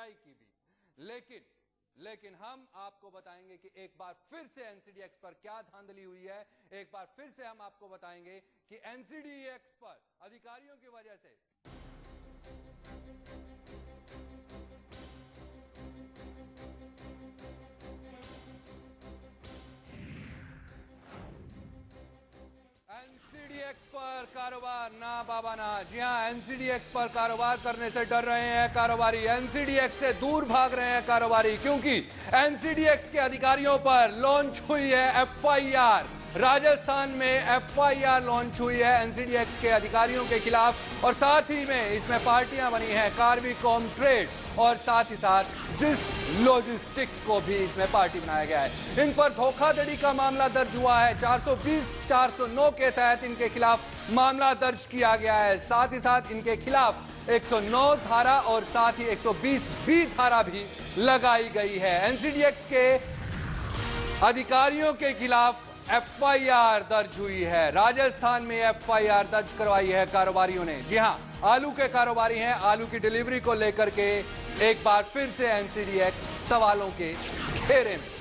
CBI की भी। लेकिन हम आपको बताएंगे कि एक बार फिर से एनसीडीएक्स पर क्या धांधली हुई है। एक बार फिर से हम आपको बताएंगे कि एनसीडीएक्स पर अधिकारियों की वजह से एनसीडीएक्स पर कारोबार ना बाबा ना। जी हां, एनसीडीएक्स पर कारोबार करने से डर रहे हैं कारोबारी, एनसीडीएक्स से दूर भाग रहे हैं कारोबारी, क्योंकि एनसीडीएक्स के अधिकारियों पर लॉन्च हुई है एफआईआर। राजस्थान में एफआईआर लॉन्च हुई है एनसीडीएक्स के अधिकारियों के खिलाफ, और साथ ही में इसमें पार्टियां बनी हैं कार्विकॉम ट्रेड, और साथ ही साथ जिस लॉजिस्टिक्स को भी इसमें पार्टी बनाया गया है। इन पर धोखाधड़ी का मामला दर्ज हुआ है। 420 409 के तहत इनके खिलाफ मामला दर्ज किया गया है। साथ ही साथ इनके खिलाफ 109 धारा और साथ ही 120 बी धारा भी लगाई गई है। एनसीडीएक्स के अधिकारियों के खिलाफ एफआईआर दर्ज हुई है। राजस्थान में एफआईआर दर्ज करवाई है कारोबारियों ने। जी हां, आलू के कारोबारी हैं। आलू की डिलीवरी को लेकर के एक बार फिर से एनसीडीएक्स सवालों के घेरे में।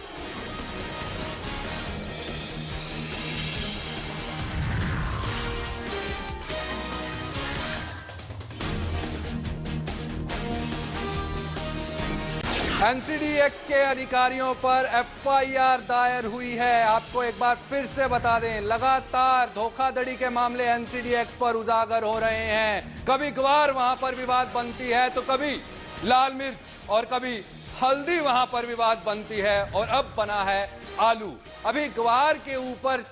एनसीडीएक्स के अधिकारियों पर एफआईआर दायर हुई है। आपको एक बार फिर से बता दें, लगातार धोखाधड़ी के मामले एनसीडीएक्स पर उजागर हो रहे हैं। कभी ग्वार वहां पर विवाद बनती है, तो कभी लाल मिर्च और कभी हल्दी वहां पर विवाद बनती है, और अब बना है आलू। अभी ग्वार के ऊपर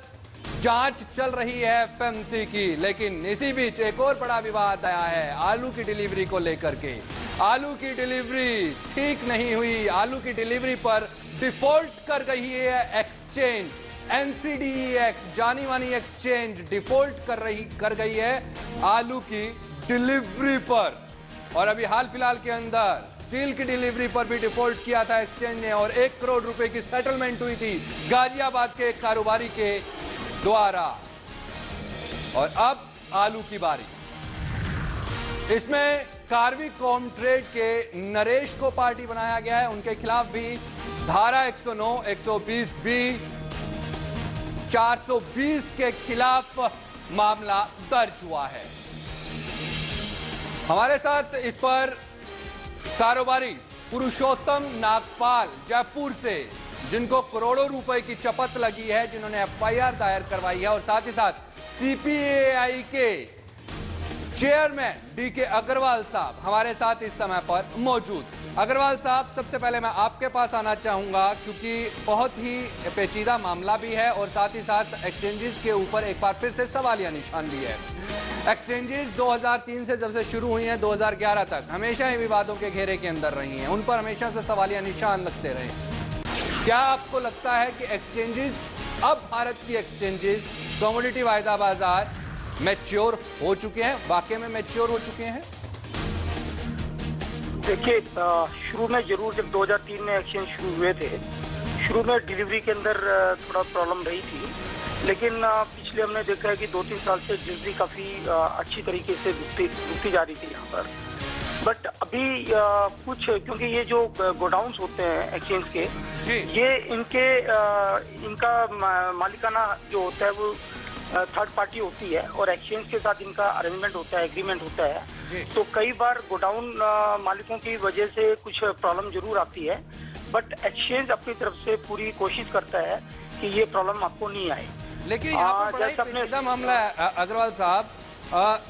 जांच चल रही है एफएमसी की, लेकिन इसी बीच एक और बड़ा विवाद आया है आलू की डिलीवरी को लेकर के। आलू की डिलीवरी ठीक नहीं हुई। आलू की डिलीवरी पर डिफॉल्ट कर गई है एक्सचेंज। एनसीडीएक्स जानी मानी एक्सचेंज डिफॉल्ट कर गई है आलू की डिलीवरी पर। और अभी हाल फिलहाल के अंदर स्टील की डिलीवरी पर भी डिफॉल्ट किया था एक्सचेंज ने, और 1 करोड़ रुपए की सेटलमेंट हुई थी गाजियाबाद के एक कारोबारी के द्वारा। और अब आलू की बारी। इसमें कार्विकॉम ट्रेड के नरेश को पार्टी बनाया गया है। उनके खिलाफ भी धारा 109, 120 बी, 420 के खिलाफ मामला दर्ज हुआ है। हमारे साथ इस पर कारोबारी पुरुषोत्तम नागपाल जयपुर से, जिनको करोड़ों रुपए की चपत लगी है, जिन्होंने एफआईआर दायर करवाई है, और साथ ही साथ सीपीएआई के चेयरमैन डीके अग्रवाल साहब हमारे साथ इस समय पर मौजूद। अग्रवाल साहब, सबसे पहले मैं आपके पास आना चाहूंगा, क्योंकि बहुत ही पेचीदा मामला भी है और साथ ही साथ एक्सचेंजेस के ऊपर एक बार फिर से सवालिया निशान भी है। एक्सचेंजेस 2003 से जब से शुरू हुई हैं 2011 तक हमेशा ही विवादों के घेरे के अंदर रही हैं। उन पर हमेशा से सवालिया निशान लगते रहे। क्या आपको लगता है कि एक्सचेंजेस, अब भारत की एक्सचेंजेस, कमोडिटी वायदा बाजार मैच्योर हो चुके हैं, वाकई में मैच्योर हो चुके हैं? देखिए, शुरू में जरूर जब 2003 में एक्सचेंज शुरू हुए थे, शुरू में डिलीवरी के अंदर थोड़ा प्रॉब्लम रही थी, लेकिन पिछले हमने देखा है कि 2-3 साल से डिलीवरी काफी अच्छी तरीके से रुकती जा रही थी यहाँ पर। बट अभी कुछ, क्योंकि ये जो गोडाउन्स होते हैं एक्सचेंज के, ये इनका मालिकाना जो होता है वो थर्ड पार्टी होती है, और एक्सचेंज के साथ इनका अरेंजमेंट होता है, एग्रीमेंट होता है। तो कई बार गोडाउन मालिकों की वजह से कुछ प्रॉब्लम जरूर आती है, बट एक्सचेंज अपनी तरफ से पूरी कोशिश करता है कि ये प्रॉब्लम आपको नहीं आए। लेकिन यहाँ पर बड़ा ही पेचीदा मामला है अग्रवाल साहब।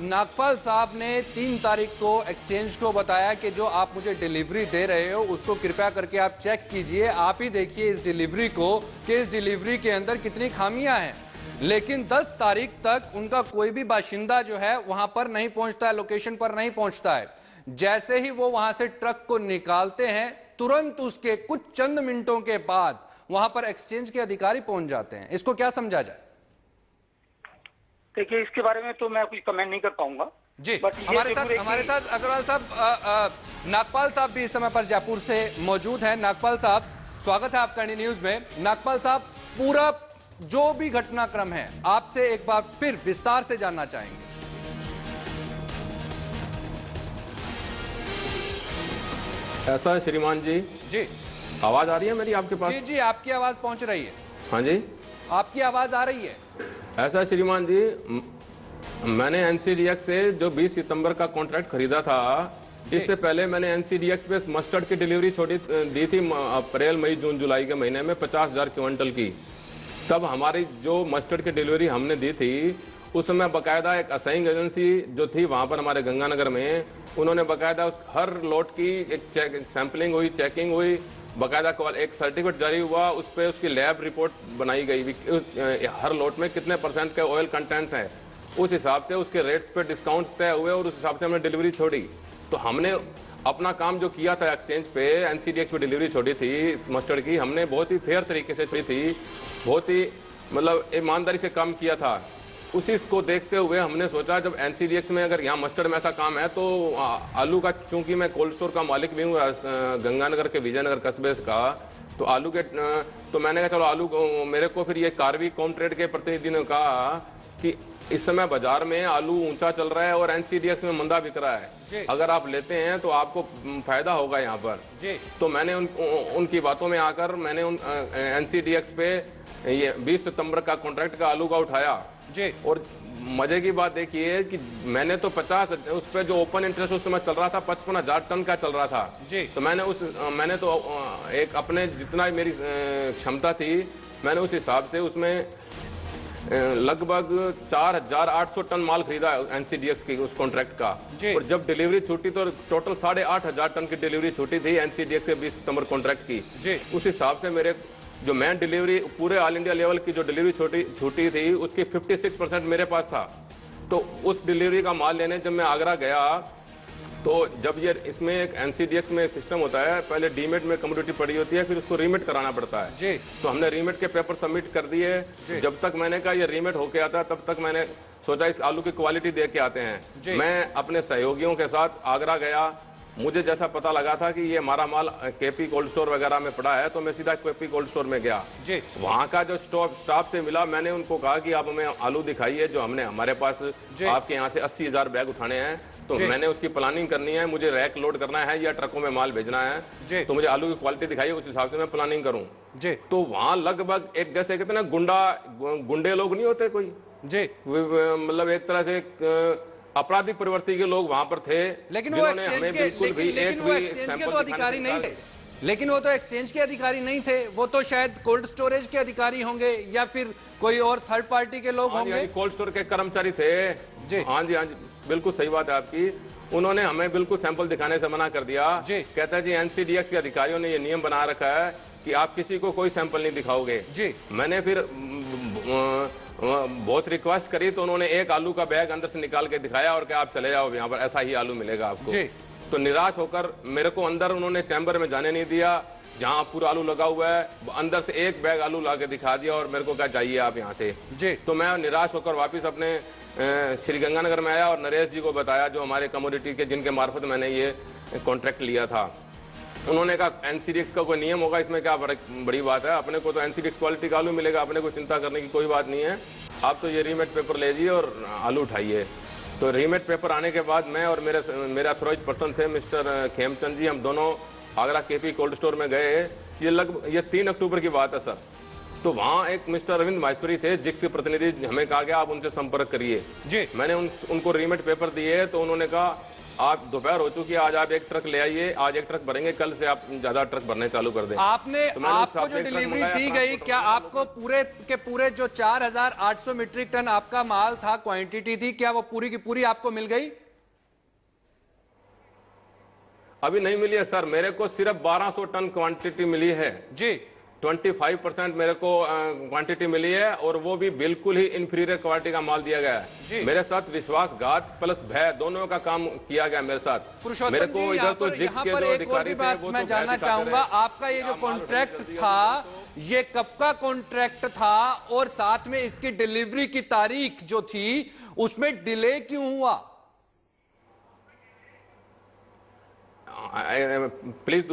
नागपाल साहब ने 3 तारीख को एक्सचेंज को बताया कि जो आप मुझे डिलीवरी दे रहे हो उसको कृपया करके आप चेक कीजिए, आप ही देखिए इस डिलीवरी को कि इस डिलीवरी के अंदर कितनी खामियां हैं। लेकिन 10 तारीख तक उनका कोई भी बाशिंदा जो है वहां पर नहीं पहुंचता है, लोकेशन पर नहीं पहुंचता है। जैसे ही वो वहां से ट्रक को निकालते हैं, तुरंत उसके कुछ चंद मिनटों के बाद वहां पर एक्सचेंज के अधिकारी पहुंच जाते हैं। इसको क्या समझा जाए? देखिए, इसके बारे में तो मैं कुछ कमेंट नहीं कर पाऊंगा जी। हमारे साथ अग्रवाल साहब, नागपाल साहब भी इस समय पर जयपुर से मौजूद हैं। नागपाल साहब, स्वागत है आपका डी न्यूज में। नागपाल साहब, पूरा जो भी घटनाक्रम है आपसे एक बार फिर विस्तार से जानना चाहेंगे। ऐसा है श्रीमान जी। जी आवाज आ रही है मेरी आपके पास? जी जी, आपकी आवाज पहुंच रही है। हाँ जी, आपकी आवाज आ रही है। ऐसा है श्रीमान जी, मैंने एनसीडीएक्स से जो 20 सितंबर का कॉन्ट्रैक्ट खरीदा था, इससे पहले मैंने एनसीडीएक्स पे मस्टर्ड की डिलीवरी छोड़ी दी थी अप्रैल मई जून जुलाई के महीने में 50,000 क्विंटल की। तब हमारी जो मस्टर्ड की डिलीवरी हमने दी थी उस समय बकायदा एक असाइंग एजेंसी जो थी वहां पर हमारे गंगानगर में, उन्होंने बकायदा हर लोट की एक सैंपलिंग हुई, चेकिंग हुई, बकायदा एक सर्टिफिकेट जारी हुआ, उस पर उसकी लैब रिपोर्ट बनाई गई, हर लोट में कितने % का ऑयल कंटेंट है, उस हिसाब से उसके रेट्स पे डिस्काउंट्स तय हुए और उस हिसाब से हमने डिलीवरी छोड़ी। तो हमने अपना काम जो किया था एक्सचेंज पे, एनसीडीएक्स पे डिलीवरी छोड़ी थी इस मस्टर्ड की, हमने बहुत ही फेयर तरीके से छोड़ी थी, बहुत ही मतलब ईमानदारी से काम किया था। उसी को देखते हुए हमने सोचा जब एनसीडीएक्स में अगर यहाँ मस्टर्ड में ऐसा काम है तो आलू का, चूंकि मैं कोल्ड स्टोर का मालिक भी हूँ गंगानगर के विजयनगर कस्बे का, तो आलू के तो मैंने कहा चलो आलू मेरे को फिर ये कार्वी कॉमट्रेड के प्रतिनिधि ने कहा कि इस समय बाजार में आलू ऊंचा चल रहा है और एनसीडीएक्स में मंदा बिक रहा है, अगर आप लेते हैं तो आपको फायदा होगा यहाँ पर। तो मैंने उनकी बातों में आकर मैंने एनसीडीएक्स पे ये 20 सितंबर का कॉन्ट्रैक्ट का आलू का उठाया जी। और मजे की बात देखिए कि मैंने तो 50 उस पे जो ओपन इंटरेस्ट उस समय चल रहा था 55,000 टन का चल रहा था जी। तो मैंने तो एक अपने जितना मेरी क्षमता थी मैंने उस हिसाब से उसमें लगभग 4,800 टन माल खरीदा एनसीडीएक्स की उस कॉन्ट्रैक्ट का। और जब डिलीवरी छूटी तो टोटल 8,500 टन की डिलीवरी छूटी थी एनसीडीएक्स के 20 सितंबर कॉन्ट्रैक्ट की। उस हिसाब से मेरे जो मैं डिलीवरी पूरे ऑल इंडिया लेवल की जो डिलीवरी छूटी थी उसकी 56% मेरे पास था। तो उस डिलीवरी का माल लेने जब मैं आगरा गया तो जब ये इसमें एक एनसीडीएक्स में सिस्टम होता है, पहले डीमेट में कमोडिटी पड़ी होती है, फिर उसको रीमेट कराना पड़ता है जी। तो हमने रीमेट के पेपर सबमिट कर दिए। जब तक मैंने कहा ये रीमेट होके आता तब तक मैंने सोचा इस आलू की क्वालिटी देख के आते हैं। मैं अपने सहयोगियों के साथ आगरा गया, मुझे जैसा पता लगा था कि ये हमारा माल केपी कोल्ड स्टोर वगैरह में पड़ा है तो मैं सीधा केपी कोल्ड स्टोर में गया जी। वहां का जो स्टाफ से मिला, मैंने उनको कहा कि आप हमें आलू दिखाइए जो हमने हमारे पास आपके यहाँ से 80,000 बैग उठाने हैं, तो मैंने उसकी प्लानिंग करनी है, मुझे रैक लोड करना है या ट्रकों में माल भेजना है, तो मुझे आलू की क्वालिटी दिखाइए, उस हिसाब से मैं प्लानिंग करूं जी। तो वहां लगभग एक जैसे कहते हैं ना गुंडे लोग नहीं होते कोई जी, मतलब एक तरह से आपराधिक प्रवृत्ति के लोग वहां पर थे, लेकिन वो एक्सचेंज के तो अधिकारी नहीं थे। लेकिन वो तो एक्सचेंज के अधिकारी नहीं थे, वो तो शायद कोल्ड स्टोरेज के अधिकारी होंगे या फिर कोई और थर्ड पार्टी के लोग होंगे। कोल्ड स्टोर के कर्मचारी थे जी। हाँ जी, हाँ जी, बिल्कुल सही बात है आपकी। उन्होंने हमें बिल्कुल सैंपल दिखाने से मना कर दिया जी। कहता है जी एनसीडीएक्स के अधिकारियों ने ये नियम बना रखा है कि आप किसी को कोई सैंपल नहीं दिखाओगे जी। मैंने फिर बहुत रिक्वेस्ट करी तो उन्होंने एक आलू का बैग अंदर से निकाल के दिखाया और कहा आप चले जाओ, यहाँ पर ऐसा ही आलू मिलेगा आपको जी। तो निराश होकर मेरे को अंदर उन्होंने चैम्बर में जाने नहीं दिया जहां पूरा आलू लगा हुआ है, अंदर से एक बैग आलू ला के दिखा दिया और मेरे को क्या चाहिए आप यहाँ से जी। तो मैं निराश होकर वापिस अपने श्री गंगानगर में आया और नरेश जी को बताया जो हमारे कमोडिटी के जिनके मार्फत मैंने ये कॉन्ट्रैक्ट लिया था। उन्होंने कहा एनसीडीएक्स का कोई नियम होगा, इसमें क्या बड़ी बात है, अपने को तो एनसीडीएक्स क्वालिटी का आलू मिलेगा, अपने को चिंता करने की कोई बात नहीं है, आप तो ये रीमेट पेपर लीजिए और आलू उठाइए। तो रीमेट पेपर आने के बाद मैं और मेरे अथॉराइज्ड पर्सन थे मिस्टर खेमचंद जी, हम दोनों आगरा केपी कोल्ड स्टोर में गए। ये 3 अक्टूबर की बात है सर। तो वहाँ एक मिस्टर अरविंद माहेश्वरी थे जिक्स के प्रतिनिधि, हमें कहा गया आप उनसे संपर्क करिए जी। मैंने उनको रीमेट पेपर दिए तो उन्होंने कहा आप दोपहर हो चुकी है, आज आप 1 ट्रक ले आइए, आज 1 ट्रक भरेंगे, कल से आप ज्यादा ट्रक भरने चालू कर दें। आपको जो डिलीवरी दी गई, क्या आपको पूरे के पूरे जो 4,800 मीट्रिक टन आपका माल था, क्वांटिटी थी, क्या वो पूरी की पूरी आपको मिल गई? अभी नहीं मिली है सर, मेरे को सिर्फ 1200 टन क्वांटिटी मिली है जी। 25% मेरे को क्वांटिटी मिली है और वो भी बिल्कुल ही इंफीरियर क्वालिटी का माल दिया गया है। मेरे साथ विश्वासघात प्लस भय दोनों का काम किया गया मेरे साथ। मेरे को इधर तो जिक्स के जो अधिकारी थे वो मैं जानना चाहूंगा, आपका ये जो कॉन्ट्रैक्ट था ये कब का कॉन्ट्रैक्ट था और साथ में इसकी डिलीवरी की तारीख जो थी उसमें डिले क्यों हुआ? प्लीज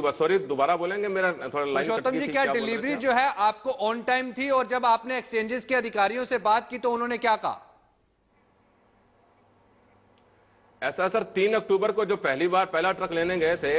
दोबारा बोलेंगे, मेरा थोड़ा लाइन पुरुषोत्तम जी, क्या डिलीवरी जो है आपको ऑन टाइम थी और जब आपने एक्सचेंजेस के अधिकारियों से बात की तो उन्होंने क्या कहा? ऐसा सर 3 अक्टूबर को जो पहला ट्रक लेने गए थे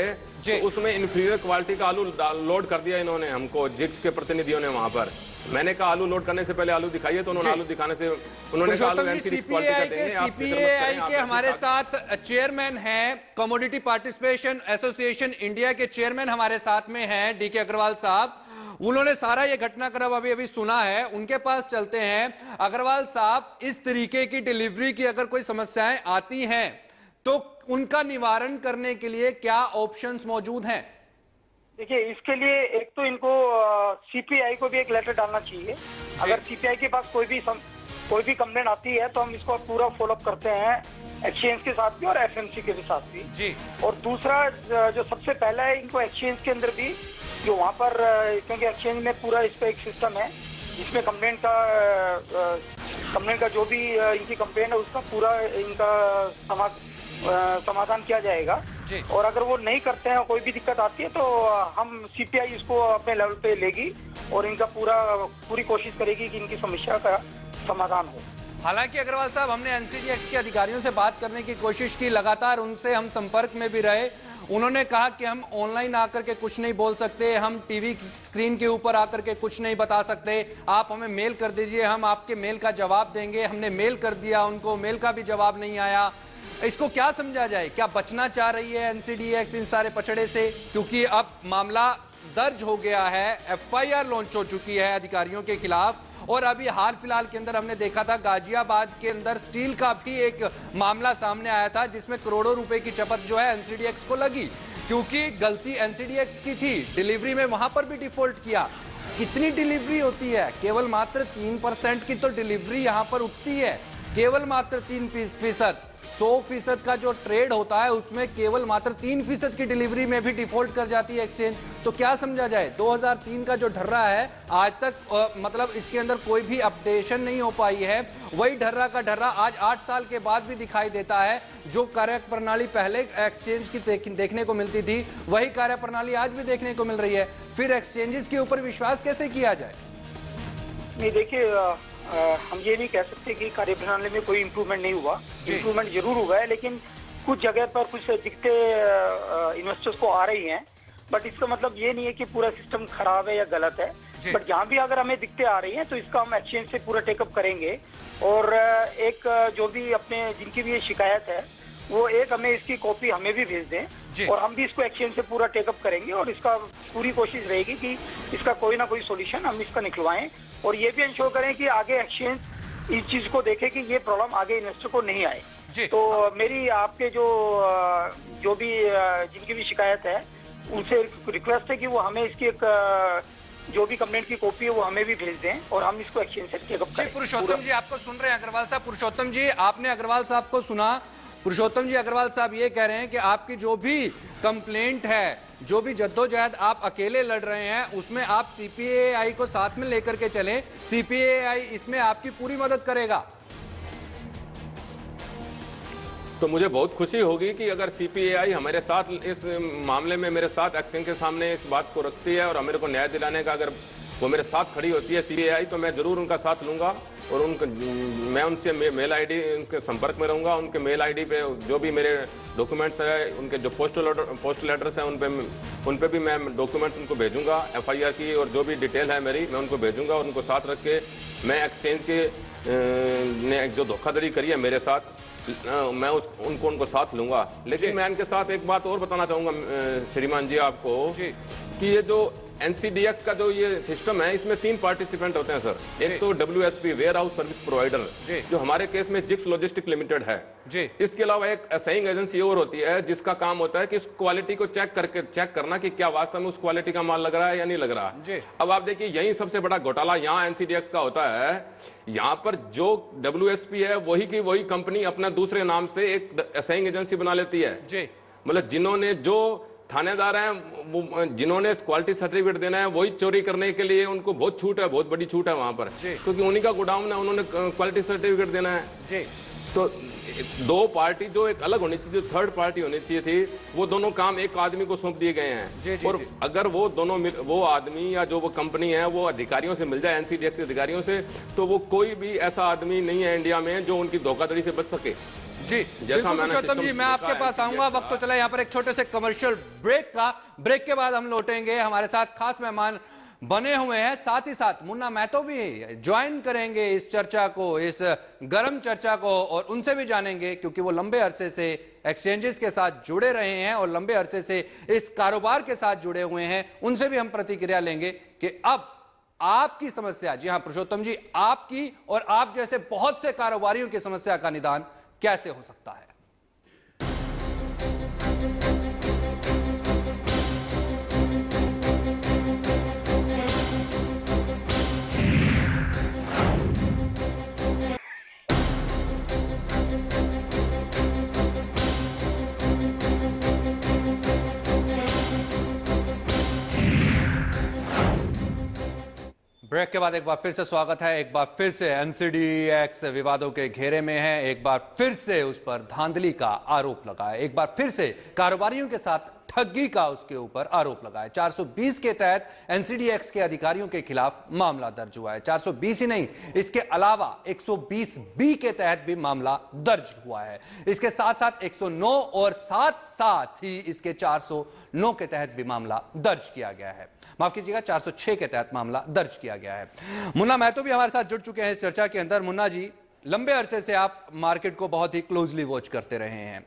तो उसमें इंफीरियर क्वालिटी का आलू लोड कर दिया इन्होंने हमको, जिक्स के प्रतिनिधियों ने वहां पर। मैंने कहा आलू लोड करने से पहले आलू दिखाइए, तो उन्होंने आलू दिखाने से उन्होंने कहा आलू एनसीडीएक्स क्वालिटी का देंगे। सीपीआई के हमारे साथ चेयरमैन हैं, कमोडिटी पार्टिसिपेशन एसोसिएशन इंडिया के चेयरमैन हमारे साथ में हैं, डीके अग्रवाल साहब। उन्होंने सारा ये घटनाक्रम अभी सुना है, उनके पास चलते हैं। अग्रवाल साहब, इस तरीके की डिलीवरी की अगर कोई समस्याएं आती हैं तो उनका निवारण करने के लिए क्या ऑप्शंस मौजूद हैं? देखिए, इसके लिए एक तो इनको सीपीआई को भी एक लेटर डालना चाहिए। अगर सीपीआई के पास कोई भी कंप्लेंट आती है तो हम इसको पूरा फॉलोअप करते हैं, एक्सचेंज के साथ भी और एफएमसी के भी साथ भी जी। और दूसरा जो सबसे पहला है, इनको एक्सचेंज के अंदर भी जो वहाँ पर, क्योंकि एक्सचेंज में पूरा इसका एक सिस्टम है जिसमें कंप्लेंट का जो भी इनकी कंप्लेंट है उसका पूरा इनका समाधान किया जाएगा। और अगर वो नहीं करते हैं, कोई भी दिक्कत आती है, तो हम सीपीआई इसको अपने लेवल पे लेगी और इनका पूरी कोशिश करेगी कि इनकी समस्या का समाधान हो। हालांकि अग्रवाल साहब, हमने एनसीडीएक्स के अधिकारियों से बात करने की कोशिश की, लगातार उनसे हम संपर्क में भी रहे। उन्होंने कहा कि हम ऑनलाइन आकर के कुछ नहीं बोल सकते, हम टीवी स्क्रीन के ऊपर आकर के कुछ नहीं बता सकते, आप हमें मेल कर दीजिए, हम आपके मेल का जवाब देंगे। हमने मेल कर दिया उनको, मेल का भी जवाब नहीं आया। इसको क्या समझा जाए? क्या बचना चाह रही है एनसीडीएक्स इन सारे पचड़े से? क्योंकि अब मामला दर्ज हो गया है, एफआईआर लॉन्च हो चुकी है अधिकारियों के खिलाफ। और अभी हाल फिलहाल के अंदर हमने देखा था गाजियाबाद के अंदर स्टील का भी एक मामला सामने आया था जिसमें करोड़ों रुपए की चपत जो है एनसीडीएक्स को लगी, क्योंकि गलती एनसीडीएक्स की थी, डिलीवरी में वहां पर भी डिफॉल्ट किया। कितनी डिलीवरी होती है? केवल मात्र 3% की तो डिलीवरी यहां पर उठती है, केवल मात्र 3%। 100% का जो ट्रेड होता है उसमें केवल मात्र 3% की डिलीवरी में भी डिफॉल्ट कर जाती है एक्सचेंज। तो क्या समझा जाए? 2003 का जो ढर्रा है आज तक मतलब इसके अंदर कोई भी अपडेशन नहीं हो पाई है। वही ढर्रा का ढर्रा आज 8 साल के बाद भी दिखाई देता है। जो कार्य प्रणाली पहले एक्सचेंज की देखने को मिलती थी, वही कार्य प्रणाली आज भी देखने को मिल रही है। फिर एक्सचेंजेस के ऊपर विश्वास कैसे किया जाए? नहीं, देखिए, हम ये नहीं कह सकते कि कार्यप्रणाली में कोई इम्प्रूवमेंट नहीं हुआ। इम्प्रूवमेंट जरूर हुआ है, लेकिन कुछ जगह पर कुछ दिक्कतें इन्वेस्टर्स को आ रही हैं। बट इसका मतलब ये नहीं है कि पूरा सिस्टम खराब है या गलत है। बट जहाँ भी अगर हमें दिक्कतें आ रही हैं तो इसका हम एक्सचेंज से पूरा टेकअप करेंगे। और एक जो भी अपने जिनकी भी ये शिकायत है, वो एक हमें इसकी कॉपी हमें भी भेज दें और हम भी इसको एक्सचेंज से पूरा टेकअप करेंगे। और इसका पूरी कोशिश रहेगी कि इसका कोई ना कोई सोल्यूशन हम इसका निकलवाएं और ये भी इंश्योर करें कि आगे एक्सचेंज इस चीज को देखे कि ये प्रॉब्लम आगे इन्वेस्टर को नहीं आए। तो मेरी आपके जो भी जिनकी भी शिकायत है उनसे रिक्वेस्ट है कि वो हमें इसकी एक जो भी कंप्लेंट की कॉपी है वो हमें भी भेज दें और हम इसको एक्सचेंज से टेकअप करें। पुरुषोत्तम जी आपको सुन रहे हैं अग्रवाल साहब। पुरुषोत्तम जी, आपने अग्रवाल साहब को सुना। पुरुषोत्तम जी, अग्रवाल साहब ये कह रहे हैं कि आपकी जो भी कंप्लेंट है, जो भी जद्दोजहद आप अकेले लड़ रहे हैं, उसमें आप सीपीआई को साथ में लेकर के चलें, सीपीआई इसमें आपकी पूरी मदद करेगा। तो मुझे बहुत खुशी होगी कि अगर सीपीआई हमारे साथ इस मामले में मेरे साथ एक्सचेंज के सामने इस बात को रखती है और मेरे को न्याय दिलाने का अगर वो मेरे साथ खड़ी होती है सीपीआई, तो मैं जरूर उनका साथ लूंगा और मैं उनसे मेल आईडी उनके संपर्क में रहूंगा। उनके मेल आईडी पे जो भी मेरे डॉक्यूमेंट्स है, उनके जो पोस्टल एड्रेस है, उन पे भी मैं डॉक्यूमेंट्स उनको भेजूंगा, एफआईआर की और जो भी डिटेल है मेरी, मैं उनको भेजूंगा और उनको साथ रख के मैं एक्सचेंज के ने जो धोखाधड़ी करी है मेरे साथ, मैं उनको साथ लूंगा। लेकिन मैं इनके साथ एक बात और बताना चाहूंगा श्रीमान जी आपको कि ये जो एनसीडीएक्स का जो ये सिस्टम है, इसमें 3 पार्टिसिपेंट होते हैं सर। एक तो डब्ल्यूएसपी वेयर हाउस सर्विस प्रोवाइडर, जो हमारे केस में जिक्स लॉजिस्टिक लिमिटेड है। इसके अलावा एक असाइंग एजेंसी और होती है जिसका काम होता है कि उस क्वालिटी को चेक करना कि क्या वास्तव में उस क्वालिटी का माल लग रहा है या नहीं लग रहा। अब आप देखिए, यही सबसे बड़ा घोटाला यहाँ एनसीडीएक्स का होता है। यहाँ पर जो डब्ल्यूएसपी है वही की वही कंपनी अपना दूसरे नाम से एक असाइंग एजेंसी बना लेती है। मतलब जिन्होंने जो थानेदार हैं, जिन्होंने क्वालिटी सर्टिफिकेट देना है, वही चोरी करने के लिए उनको बहुत छूट है, बहुत बड़ी छूट है वहां पर, क्योंकि उन्हीं का गोडाउन है, उन्होंने क्वालिटी सर्टिफिकेट देना है। तो 2 पार्टी जो एक अलग होनी चाहिए, जो थर्ड पार्टी होनी चाहिए थी, वो दोनों काम एक आदमी को सौंप दिए गए हैं। और अगर वो दोनों वो आदमी या जो वो कंपनी है वो अधिकारियों से मिल जाए, एनसीडीएक्स के अधिकारियों से, तो वो कोई भी ऐसा आदमी नहीं है इंडिया में जो उनकी धोखाधड़ी से बच सके। जी जैसा मैंने पुरुषोत्तम जी, मैं आपके पास आऊंगा। वक्त तो चला यहाँ पर एक छोटे से कमर्शियल ब्रेक का। ब्रेक के बाद हम लौटेंगे। हमारे साथ खास मेहमान बने हुए हैं, साथ ही साथ मुन्ना महतो भी ज्वाइन करेंगे इस चर्चा को, इस गर्म चर्चा को, और उनसे भी जानेंगे क्योंकि वो लंबे अरसे से एक्सचेंजेस के साथ जुड़े रहे हैं और लंबे अरसे से इस कारोबार के साथ जुड़े हुए हैं। उनसे भी हम प्रतिक्रिया लेंगे कि अब आपकी समस्या, जी हां पुरुषोत्तम जी, आपकी और आप जैसे बहुत से कारोबारियों की समस्या का निदान कैसे हो सकता है। ब्रेक के बाद एक बार फिर से स्वागत है। एक बार फिर से एनसीडीएक्स विवादों के घेरे में है, एक बार फिर से उस पर धांधली का आरोप लगा है, एक बार फिर से कारोबारियों के साथ ठगी का उसके ऊपर आरोप लगा है। 420 के तहत एनसीडीएक्स के अधिकारियों के खिलाफ मामला दर्ज हुआ है। 420 ही नहीं, इसके अलावा 120 बी के तहत भी मामला दर्ज हुआ है। इसके साथ साथ 109 और साथ ही इसके 409 के तहत भी मामला दर्ज किया गया है। माफ कीजिएगा, 406 के तहत मामला दर्ज किया गया है। मुन्ना महतो भी हमारे साथ जुड़ चुके हैं इस चर्चा के अंदर। मुन्ना जी, लंबे अरसे से आप मार्केट को बहुत ही क्लोजली वॉच करते रहे हैं।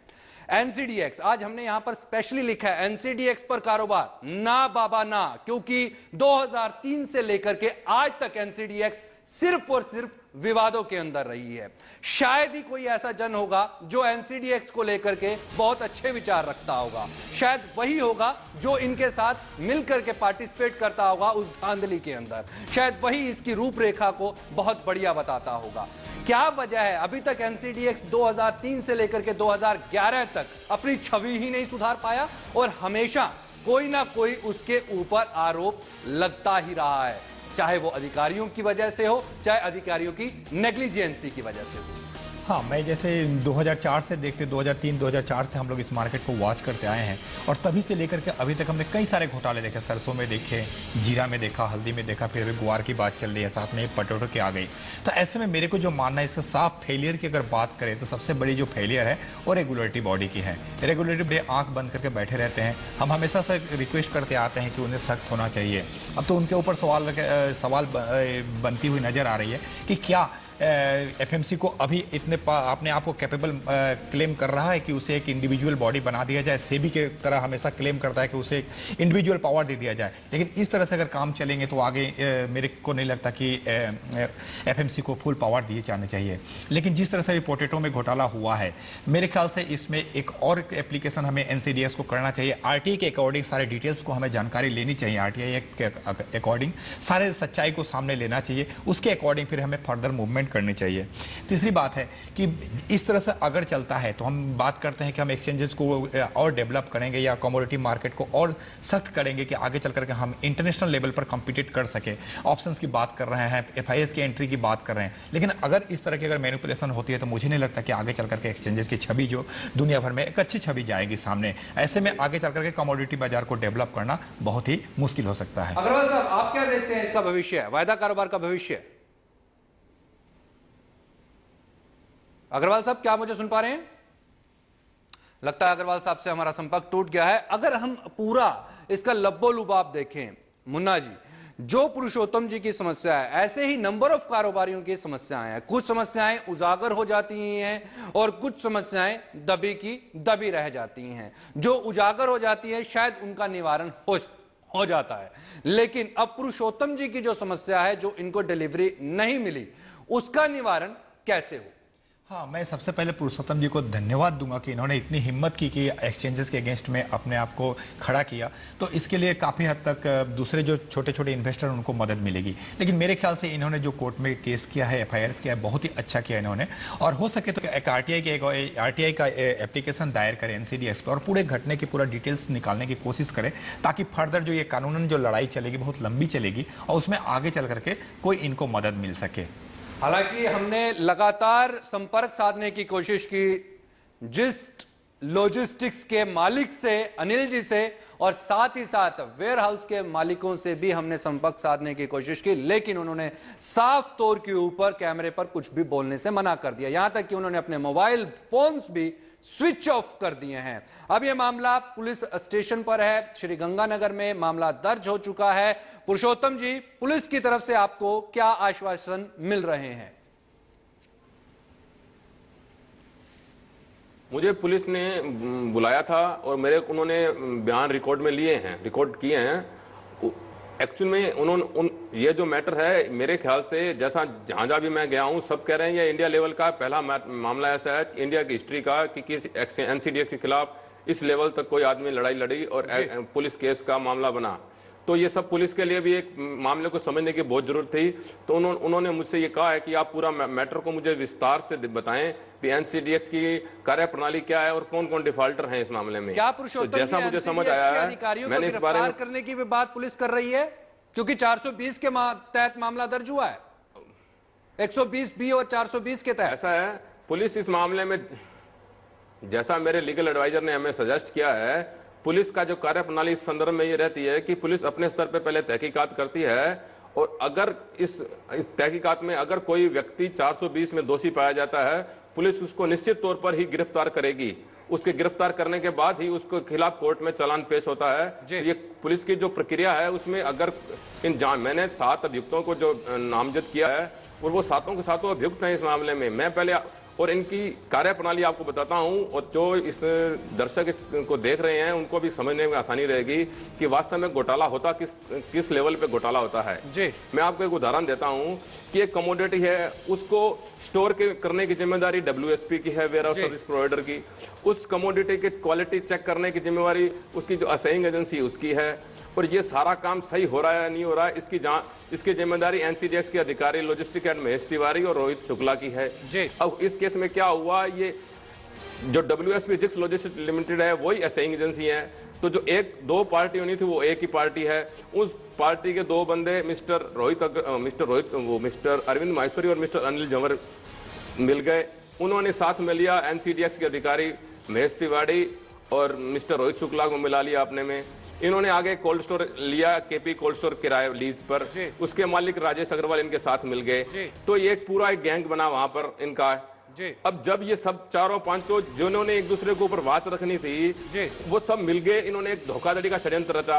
एनसीडीएक्स, आज हमने यहां पर स्पेशली लिखा है एनसीडीएक्स पर कारोबार ना बाबा ना, क्योंकि 2003 से लेकर के आज तक एनसीडीएक्स सिर्फ और सिर्फ विवादों के अंदर रही है। शायद ही कोई ऐसा जन होगा जो एनसीडीएक्स को लेकर के बहुत अच्छे विचार रखता होगा। शायद वही होगा जो इनके साथ मिलकर के पार्टिसिपेट करता होगा उस धांधली के अंदर। शायद वही इसकी रूपरेखा को बहुत बढ़िया बताता होगा। क्या वजह है अभी तक एनसीडीएक्स 2003 से लेकर के 2011 तक अपनी छवि ही नहीं सुधार पाया और हमेशा कोई ना कोई उसके ऊपर आरोप लगता ही रहा है, चाहे वो अधिकारियों की वजह से हो, चाहे अधिकारियों की नेग्लिजेंसी की वजह से हो। हाँ, मैं जैसे 2004 से देखते 2003-2004 से हम लोग इस मार्केट को वॉच करते आए हैं और तभी से लेकर के अभी तक हमने कई सारे घोटाले देखे। सरसों में देखे, जीरा में देखा, हल्दी में देखा, फिर अभी गुआर की बात चल रही है, साथ में पटोटो की आ गई। तो ऐसे में मेरे को जो मानना है, इसका साफ फेलियर की अगर बात करें तो सबसे बड़ी जो फेलियर है वो रेगुलेटरी बॉडी की है। रेगुलेटरी बॉडी आंख बंद करके बैठे रहते हैं। हम हमेशा से रिक्वेस्ट करते आते हैं कि उन्हें सख्त होना चाहिए। अब तो उनके ऊपर सवाल बनती हुई नजर आ रही है कि क्या एफएमसी को अभी इतने अपने आप को कैपेबल क्लेम कर रहा है कि उसे एक इंडिविजुअल बॉडी बना दिया जाए। सेबी के तरह हमेशा क्लेम करता है कि उसे एक इंडिविजुअल पावर दे दिया जाए, लेकिन इस तरह से अगर काम चलेंगे तो आगे मेरे को नहीं लगता कि एफएमसी को फुल पावर दिए जाने चाहिए। लेकिन जिस तरह से पोटैटो में घोटाला हुआ है, मेरे ख्याल से इसमें एक और एप्लीकेशन हमें एनसीडीएक्स को करना चाहिए। आरटीआई के अकॉर्डिंग सारे डिटेल्स को हमें जानकारी लेनी चाहिए। आरटीआई के अकॉर्डिंग सारे सच्चाई को सामने लेना चाहिए, उसके अकॉर्डिंग फिर हमें फर्दर मूवमेंट करनी चाहिए। तीसरी बात है कि इस तरह से अगर चलता है तो हम बात करते हैं कि हम एक्सचेंजेस को और डेवलप करेंगे या कमोडिटी मार्केट को और सख्त करेंगे कि आगे चल करके हम इंटरनेशनल लेवल पर कम्पीट कर सके। ऑप्शंस की बात कर रहे हैं, एफआईएस की एंट्री की बात कर रहे हैं, लेकिन अगर इस तरह की अगर मैनिपुलेशन होती है तो मुझे नहीं लगता कि आगे चल करके एक्सचेंजेस की छवि जो दुनिया भर में एक अच्छी छवि जाएगी सामने। ऐसे में आगे चल करके कमोडिटी बाजार को डेवलप करना बहुत ही मुश्किल हो सकता है। अग्रवाल साहब, आप क्या देखते हैं इसका भविष्य, वायदा कारोबार का भविष्य? अग्रवाल साहब, क्या मुझे सुन पा रहे हैं? लगता है अग्रवाल साहब से हमारा संपर्क टूट गया है। अगर हम पूरा इसका लब्बो लुबाब देखें मुन्ना जी, जो पुरुषोत्तम जी की समस्या है, ऐसे ही नंबर ऑफ कारोबारियों की समस्याएं हैं। कुछ समस्याएं उजागर हो जाती हैं और कुछ समस्याएं दबी की दबी रह जाती हैं। जो उजागर हो जाती है शायद उनका निवारण हो जाता है, लेकिन अब पुरुषोत्तम जी की जो समस्या है, जो इनको डिलीवरी नहीं मिली, उसका निवारण कैसे हो? हाँ, मैं सबसे पहले पुरुषोत्तम जी को धन्यवाद दूंगा कि इन्होंने इतनी हिम्मत की कि एक्सचेंजेस के अगेंस्ट में अपने आप को खड़ा किया। तो इसके लिए काफ़ी हद तक दूसरे जो छोटे छोटे इन्वेस्टर उनको मदद मिलेगी। लेकिन मेरे ख्याल से इन्होंने जो कोर्ट में केस किया है, एफआईआर किया है, बहुत ही अच्छा किया इन्होंने। और हो सके तो एक आरटीआई का एप्लीकेशन दायर करें एनसीडीएक्स पर और पूरे घटने की पूरा डिटेल्स निकालने की कोशिश करें, ताकि फर्दर जो ये कानूनन जो लड़ाई चलेगी बहुत लंबी चलेगी और उसमें आगे चल करके कोई इनको मदद मिल सके। हालांकि हमने लगातार संपर्क साधने की कोशिश की, जिस लॉजिस्टिक्स के मालिक से, अनिल जी से, और साथ ही साथ वेयर हाउस के मालिकों से भी हमने संपर्क साधने की कोशिश की, लेकिन उन्होंने साफ तौर के ऊपर कैमरे पर कुछ भी बोलने से मना कर दिया। यहां तक कि उन्होंने अपने मोबाइल फोन्स भी स्विच ऑफ कर दिए हैं। अब यह मामला पुलिस स्टेशन पर है, श्री गंगानगर में मामला दर्ज हो चुका है। पुरुषोत्तम जी, पुलिस की तरफ से आपको क्या आश्वासन मिल रहे हैं? मुझे पुलिस ने बुलाया था और उन्होंने बयान रिकॉर्ड किए हैं। एक्चुअल में उन्होंने ये जो मैटर है, मेरे ख्याल से जैसा जहां भी मैं गया हूं, सब कह रहे हैं ये इंडिया लेवल का पहला मामला ऐसा है इंडिया की हिस्ट्री का कि किसी एनसीडीएक्स के खिलाफ इस लेवल तक कोई आदमी लड़ाई लड़ी और पुलिस केस का मामला बना। तो ये सब पुलिस के लिए भी एक मामले को समझने की बहुत जरूरत थी। तो उन्होंने मुझसे ये कहा है कि आप पूरा मैटर को मुझे विस्तार से बताएं कि एनसीडीएक्स की कार्यप्रणाली क्या है और कौन कौन डिफॉल्टर हैं इस मामले में। क्या पुरुषोत्तम, तो जैसा मुझे समझ आया है, मैंने इस बारे में करने की भी बात पुलिस कर रही है, क्योंकि 420 के तहत मामला दर्ज हुआ है, 120 और 420 के तहत। ऐसा है, पुलिस इस मामले में, जैसा मेरे लीगल एडवाइजर ने हमें सजेस्ट किया है, पुलिस का जो कार्यप्रणाली इस संदर्भ में ये रहती है कि पुलिस अपने स्तर पर पहले तहकीकात करती है और अगर इस तहकीकात में अगर कोई व्यक्ति 420 में दोषी पाया जाता है, पुलिस उसको निश्चित तौर पर ही गिरफ्तार करेगी। उसके गिरफ्तार करने के बाद ही उसके खिलाफ कोर्ट में चालान पेश होता है। ये पुलिस की जो प्रक्रिया है उसमें अगर मैंने 7 अभियुक्तों को जो नामजद किया है और वो 7 के 7 अभियुक्त हैं इस मामले में। मैं पहले और इनकी कार्यप्रणाली आपको बताता हूं और जो इस दर्शक को देख रहे हैं उनको भी समझने में आसानी रहेगी कि वास्तव में घोटाला होता किस लेवल पे घोटाला होता है। जी, मैं आपको एक उदाहरण देता हूं कि एक कमोडिटी है, उसको स्टोर करने की जिम्मेदारी WSP की है, वेयर हाउस सर्विस प्रोवाइडर की। उस कमोडिटी की क्वालिटी चेक करने की जिम्मेवारी उसकी जो असाइंग एजेंसी उसकी है, और ये सारा काम सही हो रहा है या नहीं हो रहा है इसकी जिम्मेदारी एनसीडीएक्स के अधिकारी लॉजिस्टिक एंड महेश तिवारी और रोहित शुक्ला की है। अब इस केस में क्या हुआ, ये जो WSP जिक्स लॉजिस्टिक लिमिटेड है वही असाइंग एजेंसी है। तो जो 2 पार्टी होनी थी वो एक ही पार्टी है। उस पार्टी के 2 बंदे मिस्टर अरविंद माहेश्वरी और मिस्टर अनिल जंवर मिल गए। उन्होंने साथ में लिया एनसीडीएक्स के अधिकारी महेश तिवारी और मिस्टर रोहित शुक्ला को मिला लिया अपने में। इन्होंने आगे कोल्ड स्टोर लिया, केपी कोल्ड स्टोर किराए लीज पर, उसके मालिक राजेश अग्रवाल इनके साथ मिल गए। तो ये एक पूरा गैंग बना वहां पर इनका। अब जब ये सब 4-5 जिन्होंने एक दूसरे के ऊपर वाच रखनी थी वो सब मिल गए, इन्होंने एक धोखाधड़ी का षड्यंत्र रचा।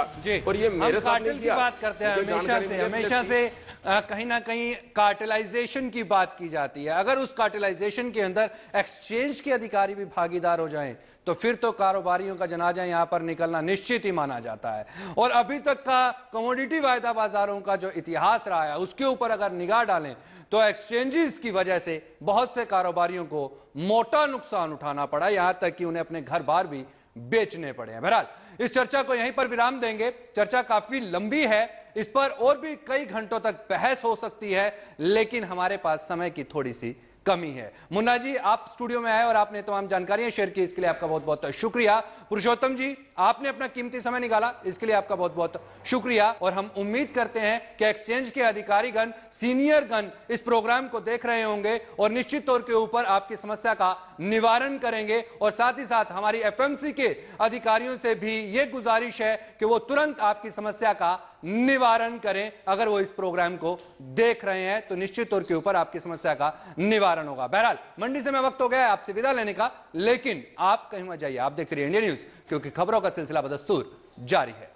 और ये मेरे साथ नहीं किया। बात करते हैं हमेशा से कहीं ना कहीं कार्टेलाइजेशन की बात की जाती है। अगर उस कार्टेलाइजेशन के अंदर एक्सचेंज के अधिकारी भी भागीदार हो जाएं तो फिर तो कारोबारियों का जनाजा यहां पर निकलना निश्चित ही माना जाता है। और अभी तक का कमोडिटी वायदा बाजारों का जो इतिहास रहा है उसके ऊपर अगर निगाह डालें तो एक्सचेंजेस की वजह से बहुत से कारोबारियों को मोटा नुकसान उठाना पड़ा, यहां तक कि उन्हें अपने घर बार भी बेचने पड़े हैं। बहरहाल इस चर्चा को यहीं पर विराम देंगे। चर्चा काफी लंबी है, इस पर और भी कई घंटों तक बहस हो सकती है, लेकिन हमारे पास समय की थोड़ी सी कमी है। मुन्ना जी, आप स्टूडियो में आए और आपने तमाम जानकारियां शेयर की, इसके लिए आपका बहुत बहुत शुक्रिया। पुरुषोत्तम जी, आपने अपना कीमती समय निकाला, इसके लिए आपका बहुत बहुत शुक्रिया। और हम उम्मीद करते हैं कि एक्सचेंज के अधिकारीगण, सीनियरगण इस प्रोग्राम को देख रहे होंगे और निश्चित तौर के ऊपर आपकी समस्या का निवारण करेंगे। और साथ ही साथ हमारी एफएमसी के अधिकारियों से भी यह गुजारिश है कि वो तुरंत आपकी समस्या का निवारण करें। अगर वो इस प्रोग्राम को देख रहे हैं तो निश्चित तौर के ऊपर आपकी समस्या का निवारण होगा। बहरहाल मंडी से मैं वक्त हो गया है आपसे विदा लेने का, लेकिन आप कहीं मत जाइए, आप देखते रहिए इंडिया न्यूज, क्योंकि खबरों का सिलसिला बदस्तूर जारी है।